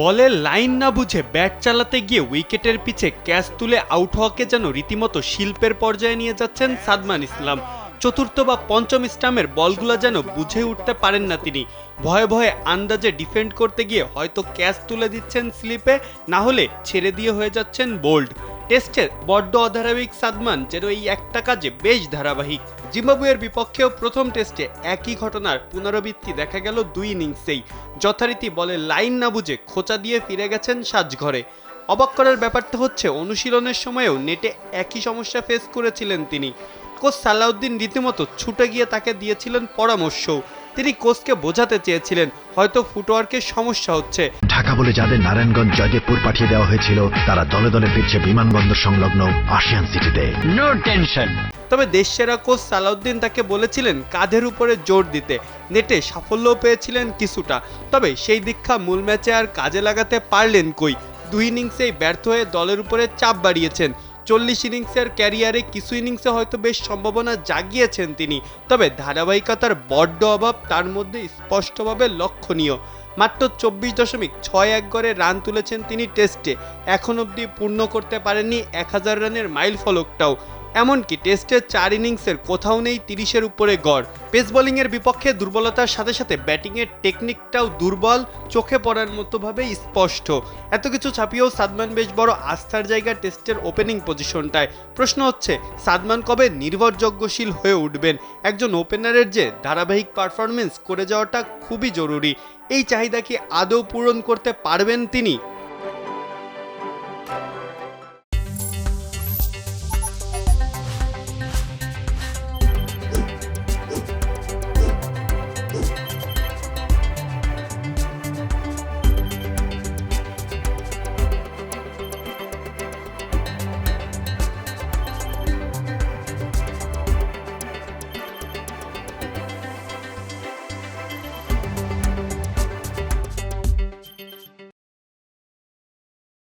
বলের লাইন না বুঝে ব্যাট চালাতে গিয়ে উইকেটের পিছে ক্যাচ তুলে আউট হওয়াকে যেন রীতিমতো শিল্পের পর্যায়ে নিয়ে যাচ্ছেন সাদমান ইসলাম। চতুর্থ বা পঞ্চম স্টাম্পের বলগুলো যেন বুঝে উঠতে পারেন না তিনি। ভয়ে ভয়ে আন্দাজে ডিফেন্ড করতে গিয়ে হয়তো ক্যাচ তুলে দিচ্ছেন স্লিপে, না হলে ছেড়ে দিয়ে হয়ে যাচ্ছেন বোল্ড। টেস্টের বড্ড অধারাবাহিক সাদমান যেন এই একটা কাজে বেশ ধারাবাহিক। জিম্বাবুয়ের বিপক্ষেও প্রথম টেস্টে একই ঘটনার পুনরাবৃত্তি দেখা গেল দুই ইনিংসেই। যথারীতি বলে লাইন না বুঝে খোঁচা দিয়ে ফিরে গেছেন সাজঘরে। অবাক করার ব্যাপারটা হচ্ছে অনুশীলনের সময়ও নেটে একই সমস্যা ফেস করেছিলেন তিনি। কোচ সালাউদ্দিন রীতিমতো ছুটে গিয়ে তাকে দিয়েছিলেন পরামর্শও। তিনি কোচকে বোঝাতে চেয়েছিলেন হয়তো ফুটওয়ার্কের সমস্যা হচ্ছে। ঢাকা বলে যাদের নারায়ণগঞ্জ জয়দেবপুর পাঠিয়ে দেওয়া হয়েছিল তারা দলে দলে ফিরছে বিমানবন্দর সংলগ্ন আশিয়ান সিটিতে। No tension. তবে দেশসেরা কোচ সালাউদ্দিন তাকে বলেছিলেন কাঁধের উপরে জোর দিতে। নেটে সাফল্যও পেয়েছিলেন কিছুটা, তবে সেই দীক্ষা মূল ম্যাচে আর কাজে লাগাতে পারলেন কই। দুই ইনিংসেই ব্যর্থ হয়ে দলের উপরে চাপ বাড়িয়েছেন। 40 ইনিংসের ক্যারিয়ারে কিছু ইনিংসে হয়তো বেশ সম্ভাবনা জাগিয়েছেন তিনি, তবে ধারাবাহিকতার বড্ড অভাব তার মধ্যে স্পষ্টভাবে লক্ষণীয়। মাত্র 24.61 গড়ে রান তুলেছেন তিনি টেস্টে। এখন অবধি পূর্ণ করতে পারেননি 1000 রানের মাইল ফলকটাও। এমনকি টেস্টের 4 ইনিংসের কোথাও নেই 30-এর উপরে গড়। পেস বোলিংয়ের বিপক্ষে দুর্বলতার সাথে সাথে ব্যাটিংয়ের টেকনিকটাও দুর্বল, চোখে পড়ার মতোভাবেই স্পষ্ট। এত কিছু ছাপিয়েও সাদমান বেশ বড় আস্থার জায়গা টেস্টের ওপেনিং পজিশনটায়। প্রশ্ন হচ্ছে সাদমান কবে নির্ভরযোগ্যশীল হয়ে উঠবেন। একজন ওপেনারের যে ধারাবাহিক পারফরমেন্স করে যাওয়াটা খুবই জরুরি। এই চাহিদা কি আদৌ পূরণ করতে পারবেন তিনি?